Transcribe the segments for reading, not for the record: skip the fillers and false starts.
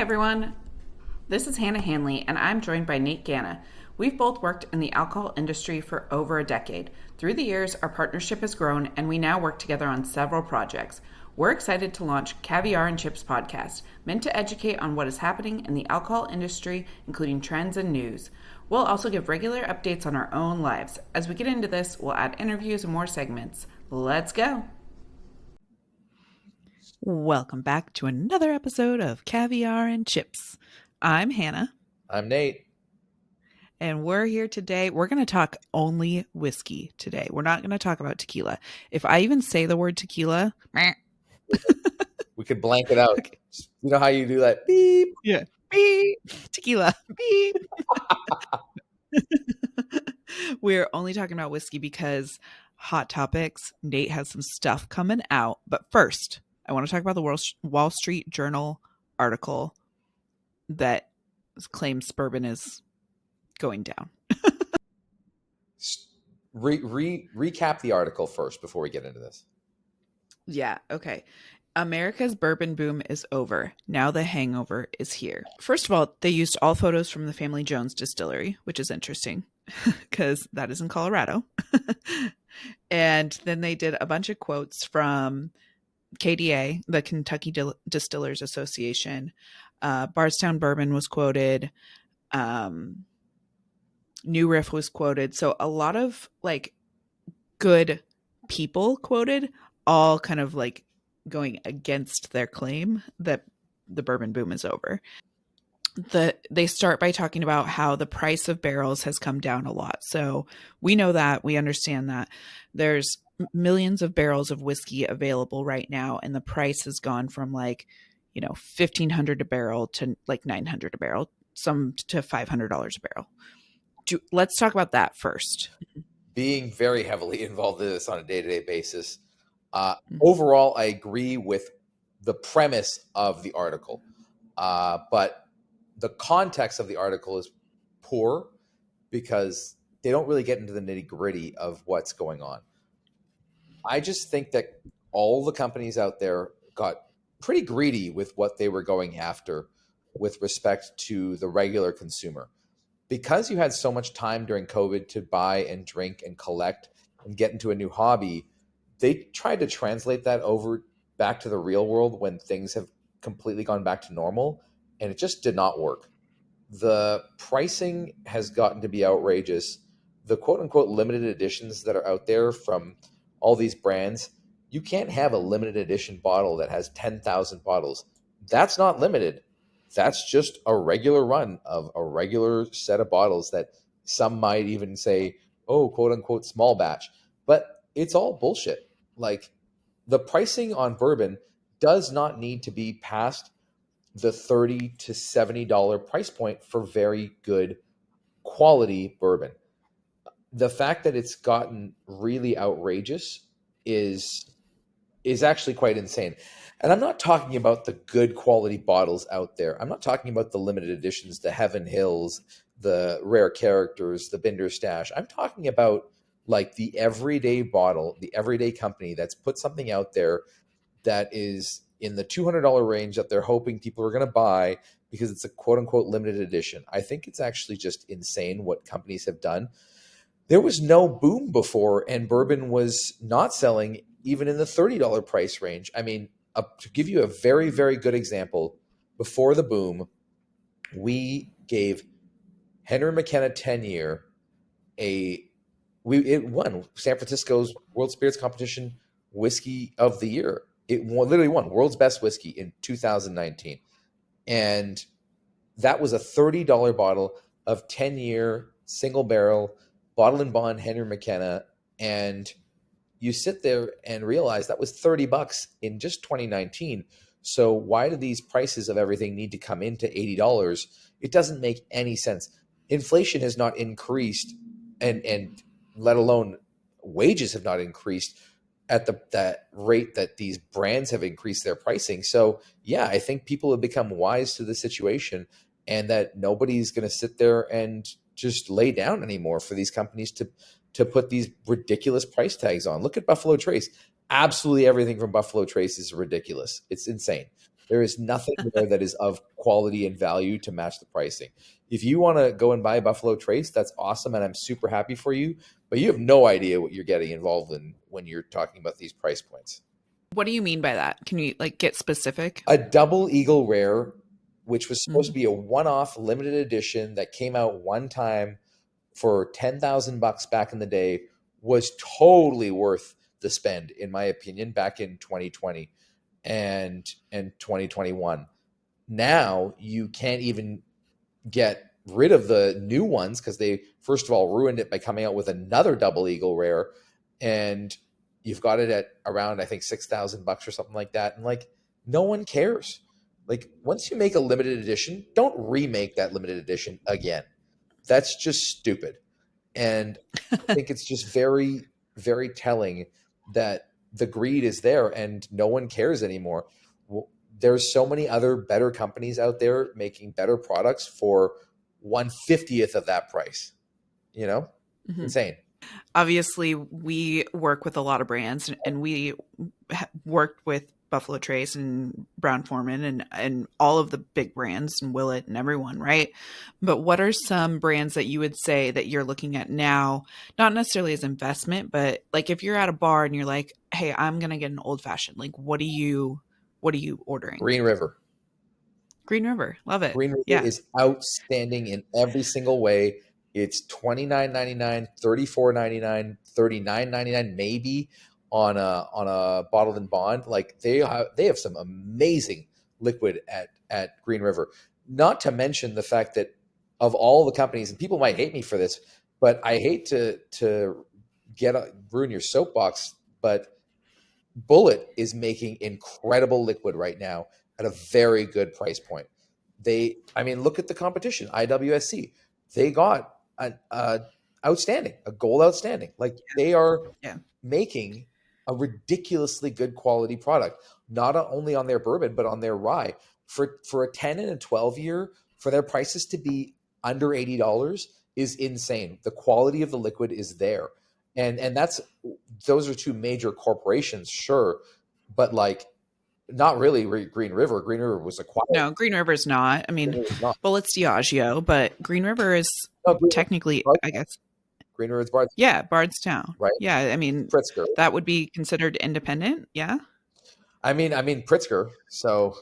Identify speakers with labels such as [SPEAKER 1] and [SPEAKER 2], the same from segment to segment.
[SPEAKER 1] Hi, everyone. This is Hannah Hanley, and I'm joined by Nate Ganna. We've both worked in the alcohol industry for over a decade. Through the years, our partnership has grown, and we now work together on several projects. We're excited to launch Caviar and Chips podcast, meant to educate on what is happening in the alcohol industry, including trends and news. We'll also give regular updates on our own lives. As we get into this, we'll add interviews and more segments. Let's go. Welcome back to another episode of Caviar and Chips. I'm Hannah.
[SPEAKER 2] I'm Nate.
[SPEAKER 1] And we're here today. We're going to talk only whiskey today. We're not going to talk about tequila. If I even say the word tequila,
[SPEAKER 2] we could blank it out. Okay. You know how you do that? Beep.
[SPEAKER 1] Yeah. Beep. Tequila. Beep. We're only talking about whiskey because hot topics. Nate has some stuff coming out. But first, I want to talk about the Wall Street Journal article that claims bourbon is going down.
[SPEAKER 2] Recap the article first before we get into this.
[SPEAKER 1] Yeah, okay. America's bourbon boom is over. Now the hangover is here. First of all, they used all photos from the Family Jones distillery, which is interesting because that is in Colorado. And then they did a bunch of quotes from KDA, the Kentucky Distillers Association. Bardstown Bourbon was quoted. New Riff was quoted. So a lot of like good people quoted, all kind of like going against their claim that the bourbon boom is over. They start by talking about how the price of barrels has come down a lot. So we know that, we understand that there's millions of barrels of whiskey available right now, and the price has gone from like, you know, $1,500 a barrel to like $900 a barrel, some to $500 a barrel. Let's talk about that first.
[SPEAKER 2] Being very heavily involved in this on a day-to-day basis, overall, I agree with the premise of the article, but the context of the article is poor because they don't really get into the nitty-gritty of what's going on. I just think that all the companies out there got pretty greedy with what they were going after with respect to the regular consumer. Because you had so much time during COVID to buy and drink and collect and get into a new hobby, they tried to translate that over back to the real world when things have completely gone back to normal, and it just did not work. The pricing has gotten to be outrageous. The quote-unquote limited editions that are out there from all these brands, you can't have a limited edition bottle that has 10,000 bottles. That's not limited. That's just a regular run of a regular set of bottles that some might even say, oh, quote unquote, small batch. But it's all bullshit. Like, the pricing on bourbon does not need to be past the $30 to $70 price point for very good quality bourbon. The fact that it's gotten really outrageous is actually quite insane. And I'm not talking about the good quality bottles out there. I'm not talking about the limited editions, the Heaven Hills, the Rare Characters, the Binder Stash. I'm talking about like the everyday bottle, the everyday company that's put something out there that is in the $200 range that they're hoping people are going to buy because it's a quote unquote limited edition. I think it's actually just insane what companies have done. There was no boom before, and bourbon was not selling even in the $30 price range. I mean, to give you a very, very good example, before the boom, we gave Henry McKenna 10-year it won San Francisco's World Spirits Competition Whiskey of the Year. It literally won World's Best Whiskey in 2019. And that was a $30 bottle of 10-year single barrel bottle and bond Henry McKenna. And you sit there and realize that was $30 in just 2019. So why do these prices of everything need to come into $80? It doesn't make any sense. Inflation has not increased, and let alone wages have not increased at that rate that these brands have increased their pricing. So yeah, I think people have become wise to the situation, and that nobody's going to sit there and just lay down anymore for these companies to put these ridiculous price tags on. Look at Buffalo Trace. Absolutely everything from Buffalo Trace is ridiculous. It's insane. There is nothing there that is of quality and value to match the pricing. If you want to go and buy Buffalo Trace, that's awesome, and I'm super happy for you. But you have no idea what you're getting involved in when you're talking about these price points.
[SPEAKER 1] What do you mean by that? Can you like get specific?
[SPEAKER 2] A double Eagle Rare, which was supposed to
[SPEAKER 1] Mm.
[SPEAKER 2] be a one-off limited edition that came out one time for 10,000 bucks back in the day, was totally worth the spend, in my opinion, back in 2020 and 2021. Now you can't even get rid of the new ones because they first of all ruined it by coming out with another double Eagle Rare, and you've got it at around I think 6,000 bucks or something like that, and like no one cares. Like once you make a limited edition, don't remake that limited edition again. That's just stupid. And I think it's just very, very telling that the greed is there and no one cares anymore. There's so many other better companies out there making better products for 1/50th of that price. You know,
[SPEAKER 1] Hmm.
[SPEAKER 2] insane.
[SPEAKER 1] Obviously, we work with a lot of brands, and we worked with Buffalo Trace and Brown Foreman and all of the big brands and Willet and everyone, right? But what are some brands that you would say that you're looking at now, not necessarily as investment, but like if you're at a bar and you're like, "Hey, I'm gonna get an old fashioned," like what are you ordering?
[SPEAKER 2] Green River.
[SPEAKER 1] Green River, love it.
[SPEAKER 2] Green River
[SPEAKER 1] Yeah,
[SPEAKER 2] is outstanding in every single way. It's 29.99, 34.99, 39.99 maybe on a bottled and bond. Like they have some amazing liquid at Green River. Not to mention the fact that of all the companies, and people might hate me for this, but I hate to ruin your soapbox, but Bullet is making incredible liquid right now at a very good price point. I mean, look at the competition, IWSC. They got an outstanding, a gold outstanding. Like they are
[SPEAKER 1] yeah.
[SPEAKER 2] making a ridiculously good quality product, not only on their bourbon but on their rye. For a 10 and a 12 year, for their prices to be under $80 is insane. The quality of the liquid is there, and that's those are two major corporations, sure, but like not really Green River. Green River was acquired.
[SPEAKER 1] No, Green River's not. I
[SPEAKER 2] Green
[SPEAKER 1] mean,
[SPEAKER 2] River is not.
[SPEAKER 1] well, it's Diageo, but Green River is
[SPEAKER 2] No, Green River is
[SPEAKER 1] technically, I
[SPEAKER 2] Bardstown.
[SPEAKER 1] guess,
[SPEAKER 2] Green River is Bardstown,
[SPEAKER 1] yeah, Bardstown.
[SPEAKER 2] right?
[SPEAKER 1] Yeah, I mean,
[SPEAKER 2] Pritzker.
[SPEAKER 1] that would be considered independent. Yeah.
[SPEAKER 2] I mean Pritzker. So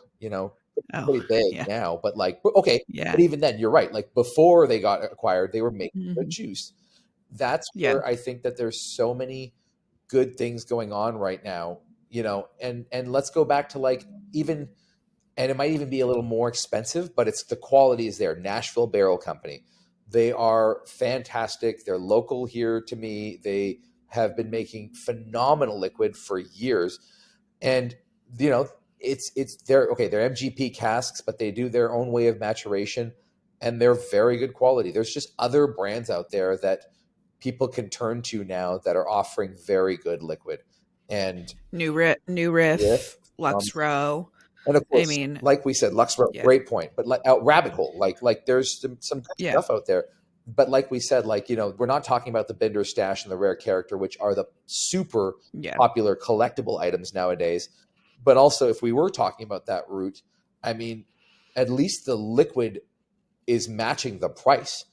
[SPEAKER 1] Oh,
[SPEAKER 2] pretty big
[SPEAKER 1] yeah,
[SPEAKER 2] now, but like okay,
[SPEAKER 1] yeah,
[SPEAKER 2] but even then, you're right. Like before they got acquired, they were making good
[SPEAKER 1] hmm,
[SPEAKER 2] juice. That's
[SPEAKER 1] yeah,
[SPEAKER 2] where I think that there's so many good things going on right now. And let's go back to like even and it might even be a little more expensive, but it's the quality is there. Nashville Barrel Company. They are fantastic. They're local here to me. They have been making phenomenal liquid for years. And you know, it's they're MGP casks, but they do their own way of maturation and they're very good quality. There's just other brands out there that people can turn to now that are offering very good liquid. And
[SPEAKER 1] New
[SPEAKER 2] Riff,
[SPEAKER 1] Riff,
[SPEAKER 2] um,
[SPEAKER 1] Lux Row.
[SPEAKER 2] and of
[SPEAKER 1] I
[SPEAKER 2] course,
[SPEAKER 1] mean,
[SPEAKER 2] like we said, Luxro,
[SPEAKER 1] yeah,
[SPEAKER 2] great point. But like out rabbit hole, like there's some good
[SPEAKER 1] yeah,
[SPEAKER 2] stuff out there. But like we said, like we're not talking about the Bender Stash and the Rare Character, which are the super
[SPEAKER 1] yeah,
[SPEAKER 2] popular collectible items nowadays. But also, if we were talking about that route, I mean, at least the liquid is matching the price.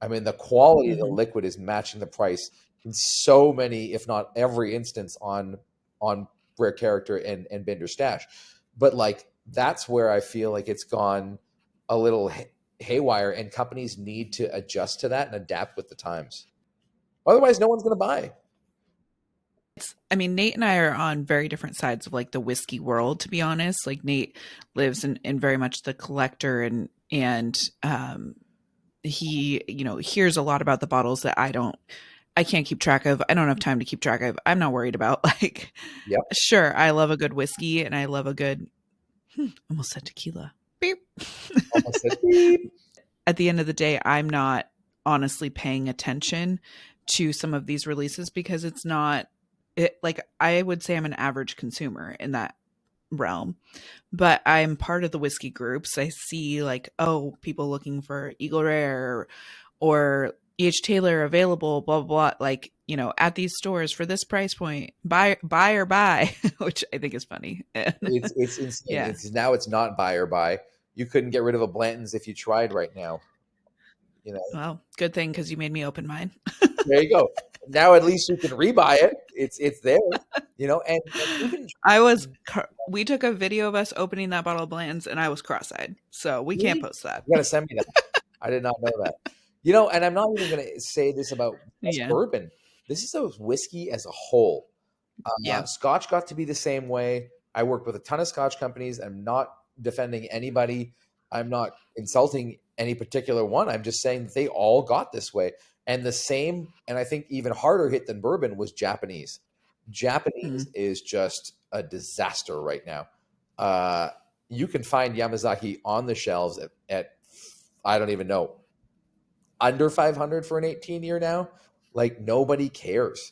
[SPEAKER 2] I mean, the quality of the
[SPEAKER 1] hmm,
[SPEAKER 2] liquid is matching the price in so many, if not every instance on Rare Character and Bender Stash. But like that's where I feel like it's gone a little haywire, and companies need to adjust to that and adapt with the times. Otherwise, no one's going to buy.
[SPEAKER 1] I mean, Nate and I are on very different sides of like the whiskey world, to be honest. Like Nate lives in very much the collector and he, hears a lot about the bottles that I can't keep track of. I don't have time to keep track of. I'm not worried about. Like,
[SPEAKER 2] Yep,
[SPEAKER 1] sure, I love a good whiskey and I love a good, almost said tequila. Beep.
[SPEAKER 2] almost said beep.
[SPEAKER 1] At the end of the day, I'm not honestly paying attention to some of these releases because it's not it like I would say I'm an average consumer in that realm, but I'm part of the whiskey groups. I see like, oh, people looking for Eagle Rare or EH Taylor available, blah blah blah. Like at these stores for this price point, buy or buy, which I think is funny.
[SPEAKER 2] It's insane.
[SPEAKER 1] Yeah.
[SPEAKER 2] It's not buy or buy. You couldn't get rid of a Blanton's if you tried right now. You know,
[SPEAKER 1] Well, good thing because you made me open mine.
[SPEAKER 2] there you go. Now at least you can rebuy it. It's there. And even
[SPEAKER 1] We took a video of us opening that bottle of Bland's and I was cross-eyed. So we can't
[SPEAKER 2] really,
[SPEAKER 1] post that.
[SPEAKER 2] you got to send me that. I did not know that. And I'm not even going to say this about just
[SPEAKER 1] Yeah.
[SPEAKER 2] bourbon. This is a whiskey as a whole.
[SPEAKER 1] Yeah.
[SPEAKER 2] Scotch got to be the same way. I worked with a ton of Scotch companies. I'm not defending anybody. I'm not insulting any particular one. I'm just saying that they all got this way. And the same, and I think even harder hit than bourbon was Japanese. Japanese
[SPEAKER 1] Mm.
[SPEAKER 2] is just a disaster right now. Uh, you can find Yamazaki on the shelves at I don't even know, under 500 for an 18 year now. Like nobody cares.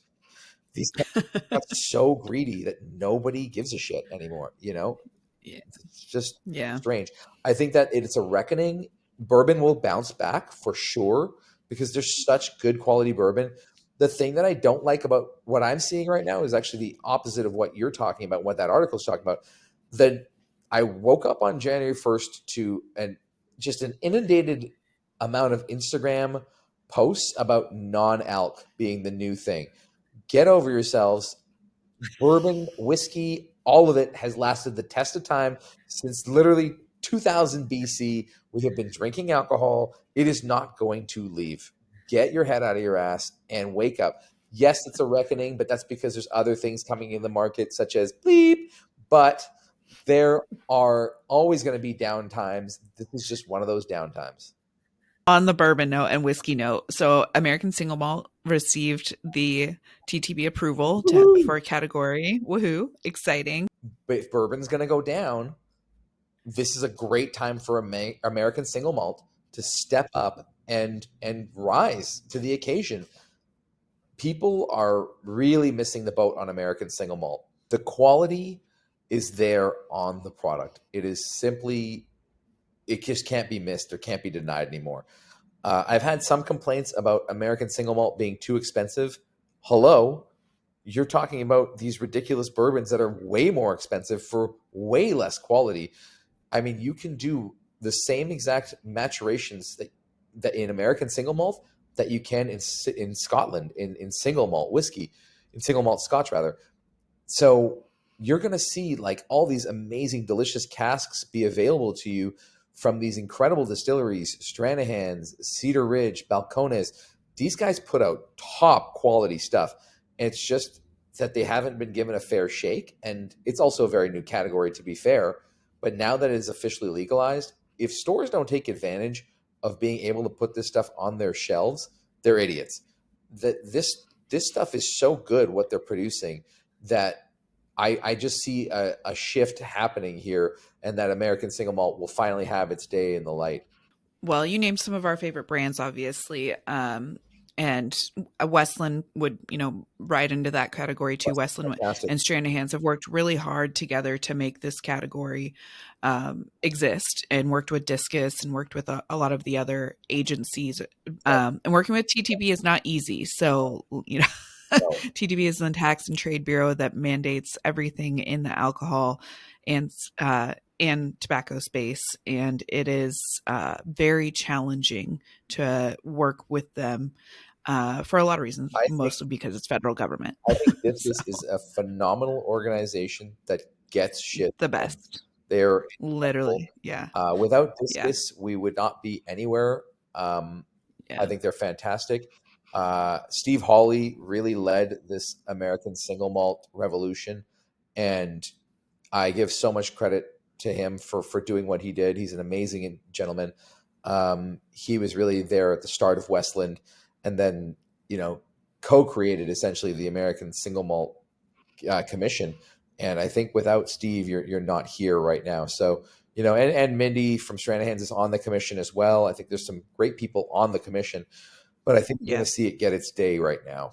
[SPEAKER 2] These companies got so greedy that nobody gives a shit anymore.
[SPEAKER 1] Yeah.
[SPEAKER 2] It's just
[SPEAKER 1] Yeah.
[SPEAKER 2] strange. I think that it's a reckoning. Bourbon will bounce back for sure because there's such good quality bourbon. The thing that I don't like about what I'm seeing right now is actually the opposite of what you're talking about, what that article is talking about. Then I woke up on January 1st to just an inundated amount of Instagram posts about non-alc being the new thing. Get over yourselves. Bourbon, whiskey, all of it has lasted the test of time since literally 2000 BC. We have been drinking alcohol. It is not going to leave. Get your head out of your ass and wake up. Yes, it's a reckoning, but that's because there's other things coming in the market, such as bleep. But there are always going to be down times. This is just one of those down times.
[SPEAKER 1] On the bourbon note and whiskey note, so American Single Malt received the TTB approval
[SPEAKER 2] Woo-hoo.
[SPEAKER 1] for a category. Woohoo! Exciting.
[SPEAKER 2] But if bourbon's going to go down, this is a great time for American Single Malt to step up and rise to the occasion. People are really missing the boat on American Single Malt. The quality is there on the product. It just can't be missed or can't be denied anymore. I've had some complaints about American Single Malt being too expensive. Hello, you're talking about these ridiculous bourbons that are way more expensive for way less quality. I mean, you can do the same exact maturations that in American single malt that you can in Scotland in single malt whiskey, in single malt Scotch rather. So you're going to see like all these amazing, delicious casks be available to you from these incredible distilleries: Stranahan's, Cedar Ridge, Balcones. These guys put out top quality stuff. And it's just that they haven't been given a fair shake. And it's also a very new category, to be fair. But now that it is officially legalized, if stores don't take advantage of being able to put this stuff on their shelves, they're idiots. That this stuff is so good, what they're producing, that I just see a shift happening here, and that American Single Malt will finally have its day in the light.
[SPEAKER 1] Well, you named some of our favorite brands, obviously. And Westland would, ride into that category too.
[SPEAKER 2] That's
[SPEAKER 1] Westland
[SPEAKER 2] fantastic.
[SPEAKER 1] and Stranahan's have worked really hard together to make this category exist, and worked with Discus and worked with a lot of the other agencies. And working with TTB is not easy. So,
[SPEAKER 2] So
[SPEAKER 1] TTB is the Tax and Trade Bureau that mandates everything in the alcohol and tobacco space, and it is very challenging to work with them for a lot of reasons,
[SPEAKER 2] I think
[SPEAKER 1] mostly because it's federal government.
[SPEAKER 2] I think
[SPEAKER 1] So
[SPEAKER 2] Discus is a phenomenal organization that gets shit
[SPEAKER 1] the
[SPEAKER 2] done.
[SPEAKER 1] best,
[SPEAKER 2] They're incredible.
[SPEAKER 1] literally, yeah,
[SPEAKER 2] Without
[SPEAKER 1] yeah,
[SPEAKER 2] Discus, we would not be anywhere. I
[SPEAKER 1] yeah,
[SPEAKER 2] think they're fantastic. Steve Hawley really led this American single malt revolution, and I give so much credit to him for doing what he did. He's an amazing gentleman. He was really there at the start of Westland, and then co-created essentially the American Single Malt Commission. And I think without Steve, you're not here right now. So and Mindy from Stranahan's is on the commission as well. I think there's some great people on the commission, but I think you're
[SPEAKER 1] yeah,
[SPEAKER 2] going to see it get its day right now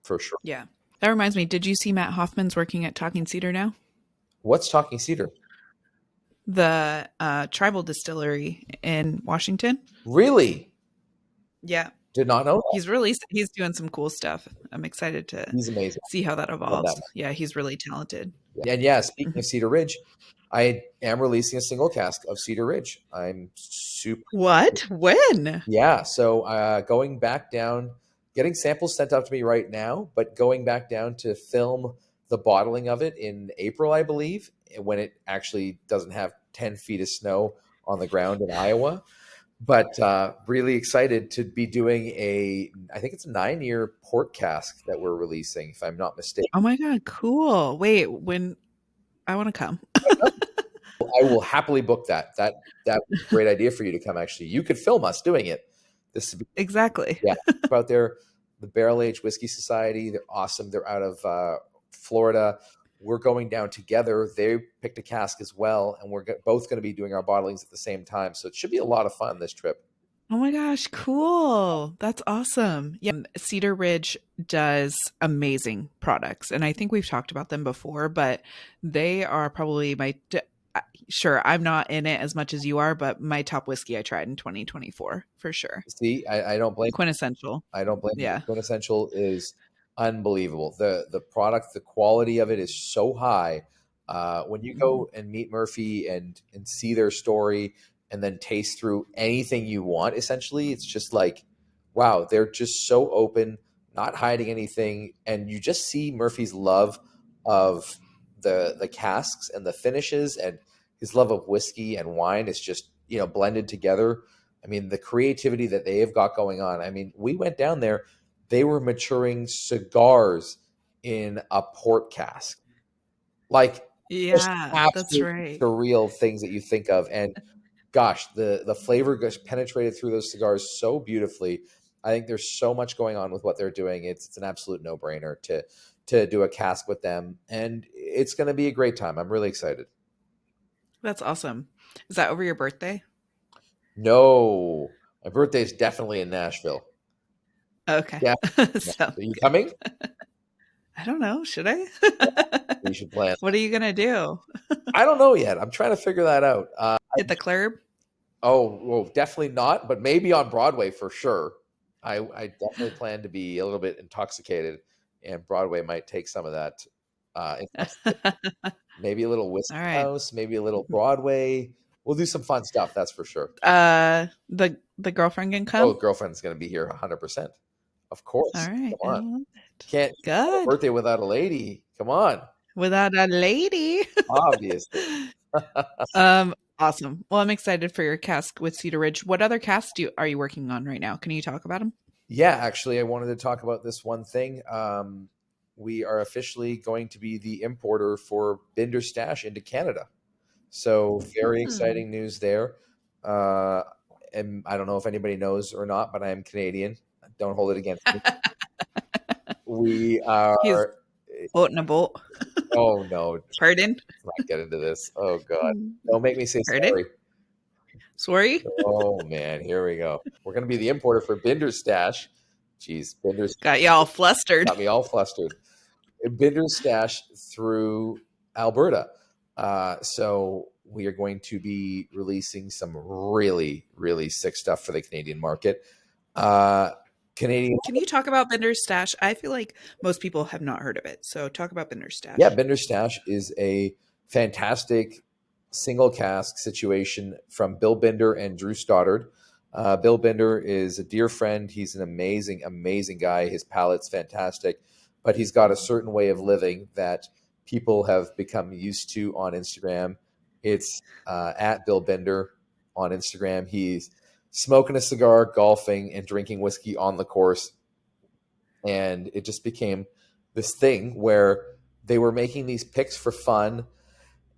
[SPEAKER 2] for sure.
[SPEAKER 1] yeah. That reminds me, did you see Matt Hoffman's working at Talking Cedar now?
[SPEAKER 2] What's Talking Cedar?
[SPEAKER 1] The tribal distillery in Washington.
[SPEAKER 2] Really?
[SPEAKER 1] Yeah.
[SPEAKER 2] Did not know that.
[SPEAKER 1] He's doing some cool stuff. I'm excited to
[SPEAKER 2] He's amazing.
[SPEAKER 1] see how that
[SPEAKER 2] Love that
[SPEAKER 1] evolves.
[SPEAKER 2] man.
[SPEAKER 1] Yeah, he's really talented.
[SPEAKER 2] And yeah, speaking of
[SPEAKER 1] Mhm.
[SPEAKER 2] Cedar Ridge, I am releasing a single cask of Cedar Ridge. I'm super.
[SPEAKER 1] What? When?
[SPEAKER 2] Yeah, so going back down, getting samples sent out to me right now, but going back down to film the bottling of it in April, I believe, when it actually doesn't have 10 feet of snow on the ground in Iowa. But really excited to be doing I think it's a 9-year port cask that we're releasing, if I'm not mistaken.
[SPEAKER 1] Oh my God, cool. Wait, when I want to come.
[SPEAKER 2] I will happily book that. That would be a great idea for you to come. Actually, you could film us doing it. This would be,
[SPEAKER 1] Exactly.
[SPEAKER 2] yeah. Out there, the Barrel Age Whiskey Society. They're awesome. They're out of Florida. We're going down together. They picked a cask as well, and we're both going to be doing our bottlings at the same time. So it should be a lot of fun this trip.
[SPEAKER 1] Oh my gosh, cool. That's awesome. Yeah, Cedar Ridge does amazing products. And I think we've talked about them before, but they are probably sure, I'm not in it as much as you are, but my top whiskey I tried in 2024 for sure.
[SPEAKER 2] See, I don't blame.
[SPEAKER 1] Quintessential.
[SPEAKER 2] I don't blame you.
[SPEAKER 1] Yeah.
[SPEAKER 2] Quintessential is unbelievable. The product, the quality of it is so high. When you
[SPEAKER 1] Mhm.
[SPEAKER 2] go and meet Murphy and see their story and then taste through anything you want, essentially, it's just like, wow, they're just so open, not hiding anything, and you just see Murphy's love of the casks and the finishes, and his love of whiskey and wine is just blended together. I mean, the creativity that they have got going on. I mean, we went down there, they were maturing cigars in a port cask. Like just
[SPEAKER 1] Yeah, that's
[SPEAKER 2] absolutely
[SPEAKER 1] right.
[SPEAKER 2] surreal things that you think of. And gosh, the flavor goes penetrated through those cigars so beautifully. I think there's so much going on with what they're doing. It's an absolute no-brainer to do a cask with them. And it's going to be a great time. I'm really excited.
[SPEAKER 1] That's awesome. Is that over your birthday?
[SPEAKER 2] No, my birthday is definitely in Nashville.
[SPEAKER 1] Okay.
[SPEAKER 2] Yeah.
[SPEAKER 1] Sounds
[SPEAKER 2] Are you
[SPEAKER 1] good.
[SPEAKER 2] coming?
[SPEAKER 1] I don't know. Should I?
[SPEAKER 2] We should plan.
[SPEAKER 1] What are you gonna do?
[SPEAKER 2] I don't know yet. I'm trying to figure that out.
[SPEAKER 1] Hit the club?
[SPEAKER 2] Well, definitely not, but maybe on Broadway for sure. I definitely plan to be a little bit intoxicated, and Broadway might take some of that. Maybe a little
[SPEAKER 1] All
[SPEAKER 2] whiskey
[SPEAKER 1] right.
[SPEAKER 2] house, maybe a little Broadway. We'll do some fun stuff, that's for sure.
[SPEAKER 1] The girlfriend can
[SPEAKER 2] Oh,
[SPEAKER 1] come?
[SPEAKER 2] girlfriend's going to be here 100%. Of
[SPEAKER 1] All
[SPEAKER 2] course.
[SPEAKER 1] right.
[SPEAKER 2] Come
[SPEAKER 1] I
[SPEAKER 2] on.
[SPEAKER 1] love it.
[SPEAKER 2] Can't have a
[SPEAKER 1] Good.
[SPEAKER 2] birthday without a lady. Come on.
[SPEAKER 1] Without a lady.
[SPEAKER 2] Obviously.
[SPEAKER 1] Awesome. Well, I'm excited for your cask with Cedar Ridge. What other casks are you working on right now? Can you talk about them?
[SPEAKER 2] Yeah, actually, I wanted to talk about this one thing. We are officially going to be the importer for Binder Stash into Canada. So, very
[SPEAKER 1] Hmm.
[SPEAKER 2] exciting news there. Uh, and I don't know if anybody knows or not, but I am Canadian. Don't hold it against me. We
[SPEAKER 1] He's
[SPEAKER 2] are,
[SPEAKER 1] floating a boat.
[SPEAKER 2] oh no, let's
[SPEAKER 1] Pardon?
[SPEAKER 2] not get into this. Oh God.
[SPEAKER 1] Hmm.
[SPEAKER 2] Don't make me say
[SPEAKER 1] Pardon?
[SPEAKER 2] sorry.
[SPEAKER 1] Sorry?
[SPEAKER 2] Oh man, here we go. We're going to be the importer for Binder Stash. Jeez, Binder's
[SPEAKER 1] Got you all flustered.
[SPEAKER 2] got me all flustered. Binder's Stash through Alberta. So we are going to be releasing some really, really sick stuff for the Canadian market. Uh, Canadian,
[SPEAKER 1] Can you talk about Bender's Stash? I feel like most people have not heard of it. So talk about Bender's
[SPEAKER 2] yeah,
[SPEAKER 1] Stash.
[SPEAKER 2] Binder's Stash is a fantastic single cask situation from Bill Binder and Drew Stoddard. Bill Binder is a dear friend. He's an amazing, amazing guy. His palate's fantastic, but he's got a certain way of living that people have become used to on Instagram. It's at Bill Binder on Instagram. He's smoking a cigar, golfing, and drinking whiskey on the course. And it just became this thing where they were making these picks for fun,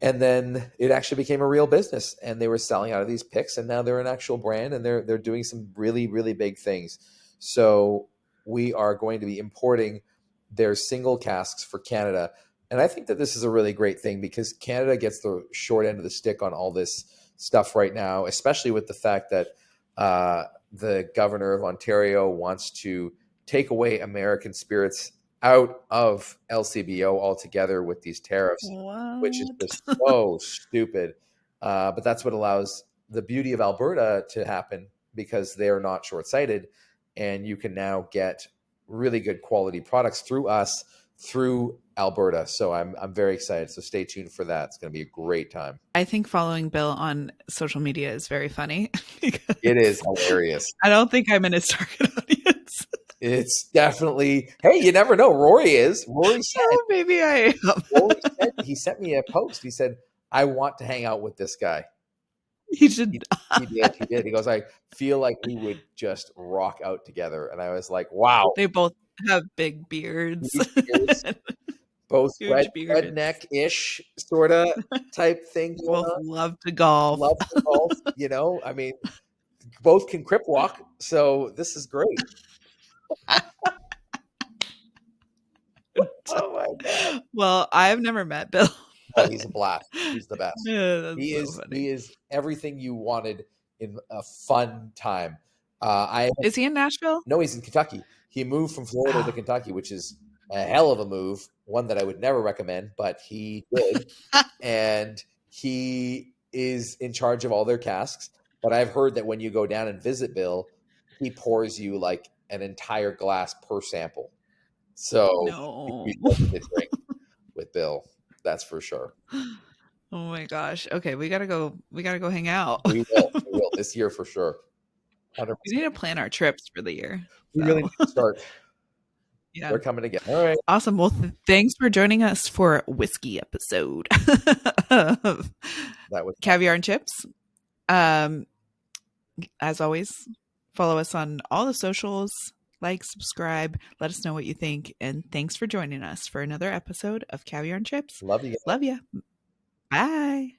[SPEAKER 2] and then it actually became a real business, and they were selling out of these picks, and now they're an actual brand, and they're doing some really, really big things. So we are going to be importing their single casks for Canada, and I think that this is a really great thing because Canada gets the short end of the stick on all this stuff right now, especially with the fact that the governor of Ontario wants to take away American spirits out of LCBO altogether with these tariffs, which is
[SPEAKER 1] What?
[SPEAKER 2] just so stupid. But that's what allows the beauty of Alberta to happen because they're not short sighted. and you can now get really good quality products through us through Alberta. So I'm very excited. So stay tuned for that. It's going to be a great time.
[SPEAKER 1] I think following Bill on social media is very funny
[SPEAKER 2] It is
[SPEAKER 1] because
[SPEAKER 2] hilarious.
[SPEAKER 1] I don't think I'm in his target audience.
[SPEAKER 2] It's definitely, hey, you never know. Rory is.
[SPEAKER 1] Oh, maybe I am.
[SPEAKER 2] He sent me a post. He said, I want to hang out with this guy.
[SPEAKER 1] He should.
[SPEAKER 2] He did. He goes, I feel like we would just rock out together. And I was like, wow.
[SPEAKER 1] They both have big beards.
[SPEAKER 2] Huge beards, both
[SPEAKER 1] Huge beards.
[SPEAKER 2] redneck-ish sort of type thing going
[SPEAKER 1] Both
[SPEAKER 2] on.
[SPEAKER 1] love to golf.
[SPEAKER 2] Love to golf, I mean, both can crip walk, so this is great. Oh my God.
[SPEAKER 1] Well, I've never met Bill.
[SPEAKER 2] Oh, he's a blast. He's the best.
[SPEAKER 1] Yeah, that's
[SPEAKER 2] He
[SPEAKER 1] so
[SPEAKER 2] is
[SPEAKER 1] funny.
[SPEAKER 2] he is everything you wanted in a fun time.
[SPEAKER 1] Is he in Nashville?
[SPEAKER 2] No, he's in Kentucky. He moved from Florida to
[SPEAKER 1] Oh.
[SPEAKER 2] Kentucky, which is a hell of a move, one that I would never recommend, but he did. And he is in charge of all their casks. But I've heard that when you go down and visit Bill, he pours you like an entire glass per sample. So
[SPEAKER 1] No.
[SPEAKER 2] you should get a drink with Bill. That's for sure.
[SPEAKER 1] Oh my gosh. Okay, we gotta go. We gotta go hang out.
[SPEAKER 2] We will. We will this year for sure. 100%.
[SPEAKER 1] We need to plan our trips for the year.
[SPEAKER 2] We really need to start.
[SPEAKER 1] Yeah.
[SPEAKER 2] They're coming again. All right.
[SPEAKER 1] Awesome. Well, thanks for joining us for whiskey episode of
[SPEAKER 2] That was
[SPEAKER 1] Caviar and Chips. As always, follow us on all the socials, like, subscribe, let us know what you think, and thanks for joining us for another episode of Caviar and Chips.
[SPEAKER 2] love you guys.
[SPEAKER 1] Love ya. Bye.